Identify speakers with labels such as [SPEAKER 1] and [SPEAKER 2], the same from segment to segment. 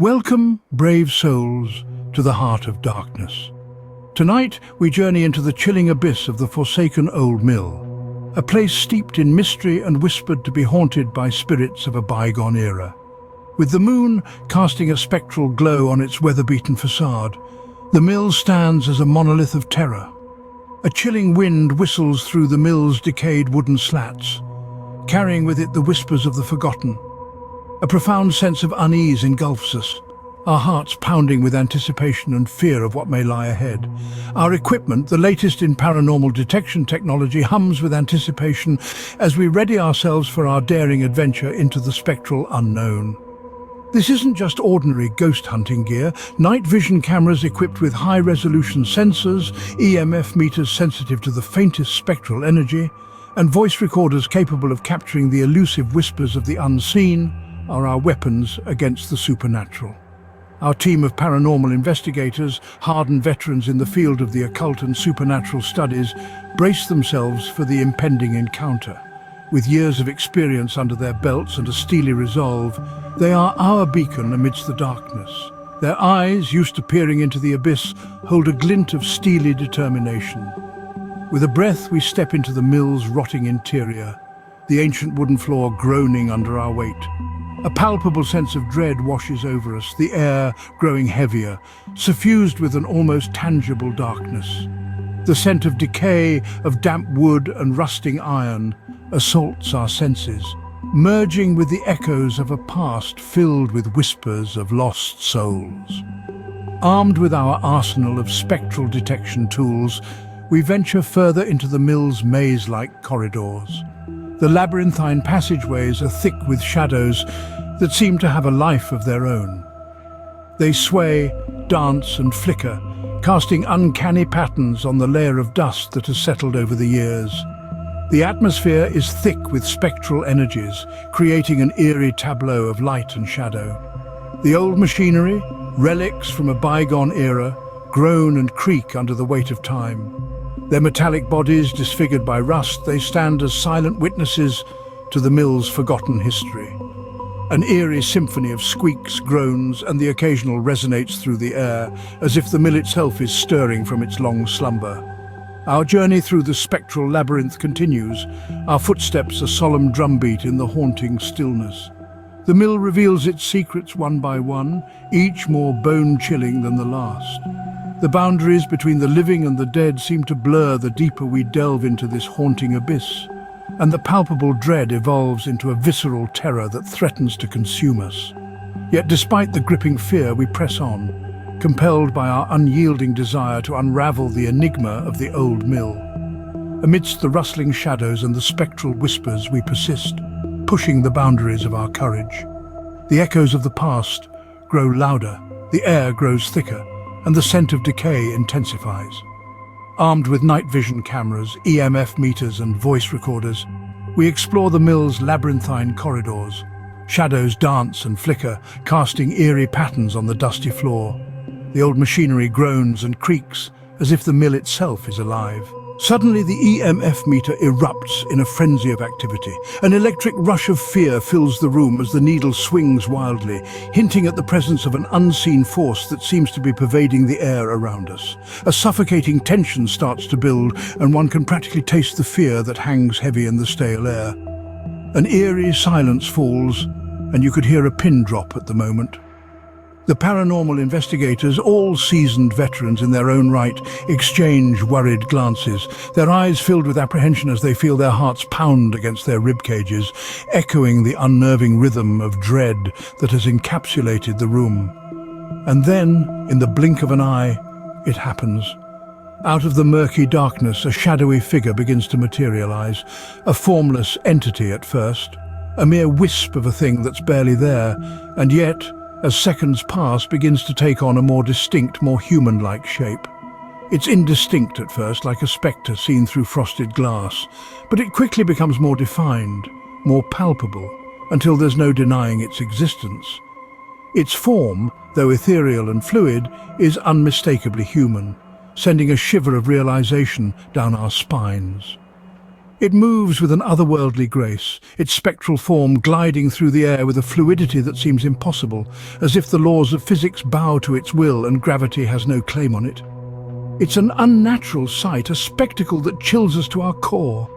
[SPEAKER 1] Welcome, brave souls, to the heart of darkness. Tonight, we journey into the chilling abyss of the forsaken old mill, a place steeped in mystery and whispered to be haunted by spirits of a bygone era. With the moon casting a spectral glow on its weather-beaten facade, the mill stands as a monolith of terror. A chilling wind whistles through the mill's decayed wooden slats, carrying with it the whispers of the forgotten. A profound sense of unease engulfs us, our hearts pounding with anticipation and fear of what may lie ahead. Our equipment, the latest in paranormal detection technology, hums with anticipation as we ready ourselves for our daring adventure into the spectral unknown. This isn't just ordinary ghost hunting gear. Night vision cameras equipped with high-resolution sensors, EMF meters sensitive to the faintest spectral energy, and voice recorders capable of capturing the elusive whispers of the unseen are our weapons against the supernatural. Our team of paranormal investigators, hardened veterans in the field of the occult and supernatural studies, brace themselves for the impending encounter. With years of experience under their belts and a steely resolve, they are our beacon amidst the darkness. Their eyes, used to peering into the abyss, hold a glint of steely determination. With a breath, we step into the mill's rotting interior, the ancient wooden floor groaning under our weight. A palpable sense of dread washes over us, the air growing heavier, suffused with an almost tangible darkness. The scent of decay, of damp wood and rusting iron, assaults our senses, merging with the echoes of a past filled with whispers of lost souls. Armed with our arsenal of spectral detection tools, we venture further into the mill's maze-like corridors. The labyrinthine passageways are thick with shadows that seem to have a life of their own. They sway, dance and flicker, casting uncanny patterns on the layer of dust that has settled over the years. The atmosphere is thick with spectral energies, creating an eerie tableau of light and shadow. The old machinery, relics from a bygone era, groan and creak under the weight of time. Their metallic bodies disfigured by rust, they stand as silent witnesses to the mill's forgotten history. An eerie symphony of squeaks, groans, and the occasional resonates through the air, as if the mill itself is stirring from its long slumber. Our journey through the spectral labyrinth continues, our footsteps a solemn drumbeat in the haunting stillness. The mill reveals its secrets one by one, each more bone-chilling than the last. The boundaries between the living and the dead seem to blur the deeper we delve into this haunting abyss, and the palpable dread evolves into a visceral terror that threatens to consume us. Yet despite the gripping fear, we press on, compelled by our unyielding desire to unravel the enigma of the old mill. Amidst the rustling shadows and the spectral whispers, we persist, pushing the boundaries of our courage. The echoes of the past grow louder, the air grows thicker, and the scent of decay intensifies. Armed with night vision cameras, EMF meters and voice recorders, we explore the mill's labyrinthine corridors. Shadows dance and flicker, casting eerie patterns on the dusty floor. The old machinery groans and creaks, as if the mill itself is alive. Suddenly, the EMF meter erupts in a frenzy of activity. An electric rush of fear fills the room as the needle swings wildly, hinting at the presence of an unseen force that seems to be pervading the air around us. A suffocating tension starts to build, and one can practically taste the fear that hangs heavy in the stale air. An eerie silence falls, and you could hear a pin drop at the moment. The paranormal investigators, all seasoned veterans in their own right, exchange worried glances, their eyes filled with apprehension as they feel their hearts pound against their rib cages, echoing the unnerving rhythm of dread that has encapsulated the room. And then, in the blink of an eye, it happens. Out of the murky darkness, a shadowy figure begins to materialize, a formless entity at first, a mere wisp of a thing that's barely there, and yet, as seconds pass, begins to take on a more distinct, more human-like shape. It's indistinct at first, like a spectre seen through frosted glass, but it quickly becomes more defined, more palpable, until there's no denying its existence. Its form, though ethereal and fluid, is unmistakably human, sending a shiver of realization down our spines. It moves with an otherworldly grace, its spectral form gliding through the air with a fluidity that seems impossible, as if the laws of physics bow to its will and gravity has no claim on it. It's an unnatural sight, a spectacle that chills us to our core.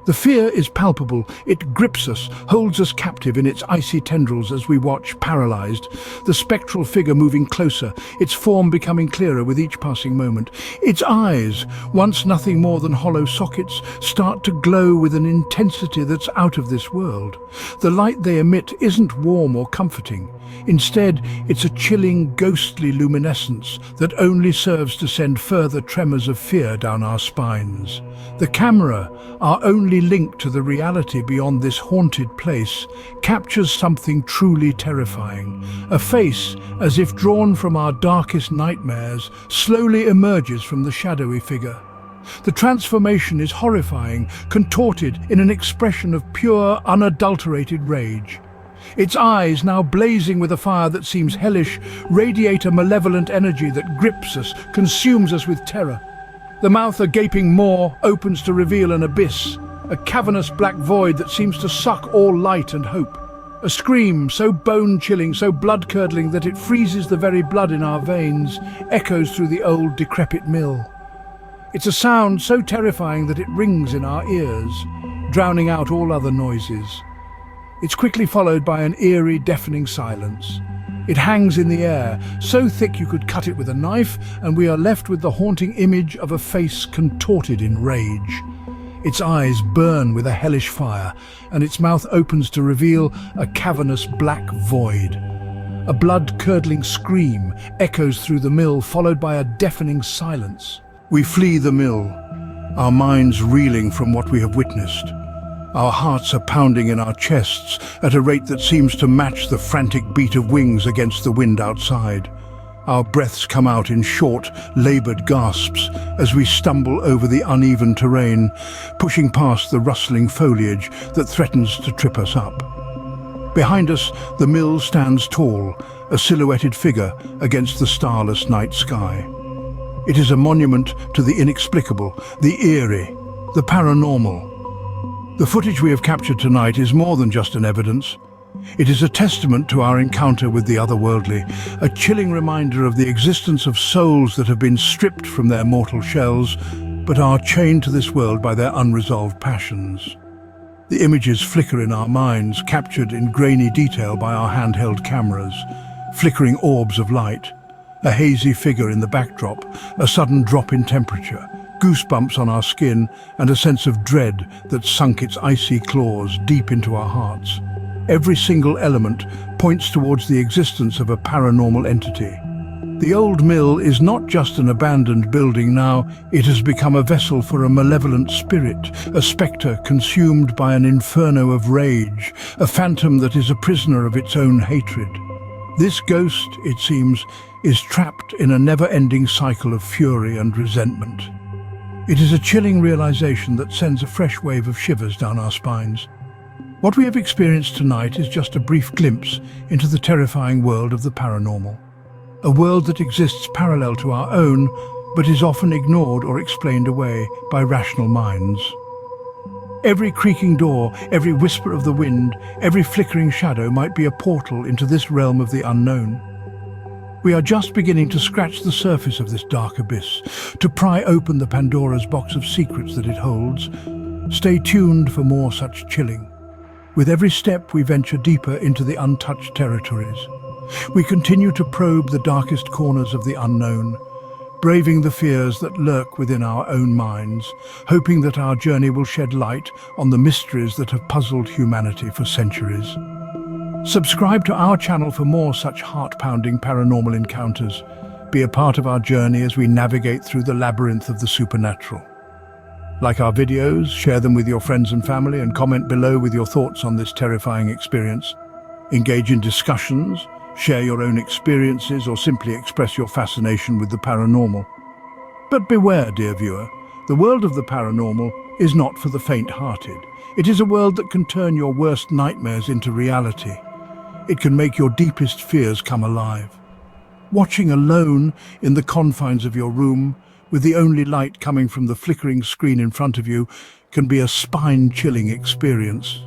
[SPEAKER 1] The fear is palpable. It grips us, holds us captive in its icy tendrils as we watch, paralyzed. The spectral figure moving closer, its form becoming clearer with each passing moment. Its eyes, once nothing more than hollow sockets, start to glow with an intensity that's out of this world. The light they emit isn't warm or comforting. Instead, it's a chilling, ghostly luminescence that only serves to send further tremors of fear down our spines. The camera, our only link to the reality beyond this haunted place, captures something truly terrifying. A face, as if drawn from our darkest nightmares, slowly emerges from the shadowy figure. The transformation is horrifying, contorted in an expression of pure, unadulterated rage. Its eyes, now blazing with a fire that seems hellish, radiate a malevolent energy that grips us, consumes us with terror. The mouth, a gaping maw, opens to reveal an abyss, a cavernous black void that seems to suck all light and hope. A scream so bone-chilling, so blood-curdling that it freezes the very blood in our veins, echoes through the old, decrepit mill. It's a sound so terrifying that it rings in our ears, drowning out all other noises. It's quickly followed by an eerie, deafening silence. It hangs in the air, so thick you could cut it with a knife, and we are left with the haunting image of a face contorted in rage. Its eyes burn with a hellish fire, and its mouth opens to reveal a cavernous black void. A blood-curdling scream echoes through the mill, followed by a deafening silence. We flee the mill, our minds reeling from what we have witnessed. Our hearts are pounding in our chests at a rate that seems to match the frantic beat of wings against the wind outside. Our breaths come out in short, laboured gasps as we stumble over the uneven terrain, pushing past the rustling foliage that threatens to trip us up. Behind us, the mill stands tall, a silhouetted figure against the starless night sky. It is a monument to the inexplicable, the eerie, the paranormal. The footage we have captured tonight is more than just an evidence. It is a testament to our encounter with the otherworldly, a chilling reminder of the existence of souls that have been stripped from their mortal shells, but are chained to this world by their unresolved passions. The images flicker in our minds, captured in grainy detail by our handheld cameras. Flickering orbs of light, a hazy figure in the backdrop, a sudden drop in temperature, goosebumps on our skin, and a sense of dread that sunk its icy claws deep into our hearts. Every single element points towards the existence of a paranormal entity. The old mill is not just an abandoned building now, it has become a vessel for a malevolent spirit, a spectre consumed by an inferno of rage, a phantom that is a prisoner of its own hatred. This ghost, it seems, is trapped in a never-ending cycle of fury and resentment. It is a chilling realization that sends a fresh wave of shivers down our spines. What we have experienced tonight is just a brief glimpse into the terrifying world of the paranormal. A world that exists parallel to our own, but is often ignored or explained away by rational minds. Every creaking door, every whisper of the wind, every flickering shadow might be a portal into this realm of the unknown. We are just beginning to scratch the surface of this dark abyss, to pry open the Pandora's box of secrets that it holds. Stay tuned for more such chilling. With every step we venture deeper into the untouched territories. We continue to probe the darkest corners of the unknown, braving the fears that lurk within our own minds, hoping that our journey will shed light on the mysteries that have puzzled humanity for centuries. Subscribe to our channel for more such heart-pounding paranormal encounters. Be a part of our journey as we navigate through the labyrinth of the supernatural. Like our videos, share them with your friends and family, and comment below with your thoughts on this terrifying experience. Engage in discussions, share your own experiences, or simply express your fascination with the paranormal. But beware, dear viewer, the world of the paranormal is not for the faint-hearted. It is a world that can turn your worst nightmares into reality. It can make your deepest fears come alive. Watching alone in the confines of your room, with the only light coming from the flickering screen in front of you, can be a spine-chilling experience.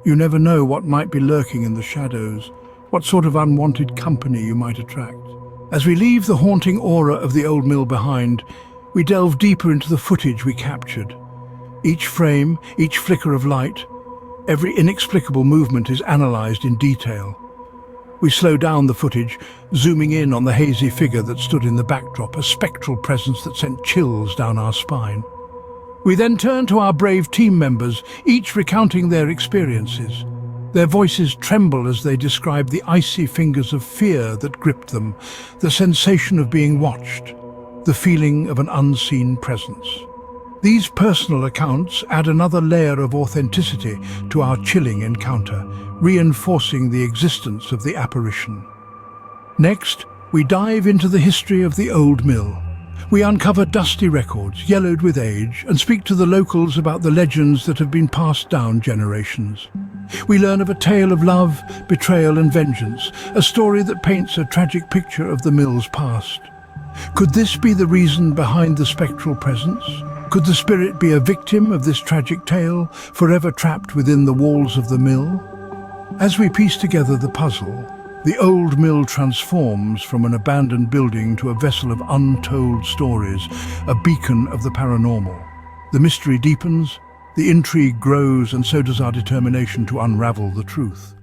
[SPEAKER 1] You never know what might be lurking in the shadows, what sort of unwanted company you might attract. As we leave the haunting aura of the old mill behind, we delve deeper into the footage we captured. Each frame, each flicker of light, every inexplicable movement is analysed in detail. We slow down the footage, zooming in on the hazy figure that stood in the backdrop, a spectral presence that sent chills down our spine. We then turn to our brave team members, each recounting their experiences. Their voices tremble as they describe the icy fingers of fear that gripped them, the sensation of being watched, the feeling of an unseen presence. These personal accounts add another layer of authenticity to our chilling encounter, reinforcing the existence of the apparition. Next, we dive into the history of the old mill. We uncover dusty records, yellowed with age, and speak to the locals about the legends that have been passed down generations. We learn of a tale of love, betrayal, and vengeance, a story that paints a tragic picture of the mill's past. Could this be the reason behind the spectral presence? Could the spirit be a victim of this tragic tale, forever trapped within the walls of the mill? As we piece together the puzzle, the old mill transforms from an abandoned building to a vessel of untold stories, a beacon of the paranormal. The mystery deepens, the intrigue grows, and so does our determination to unravel the truth.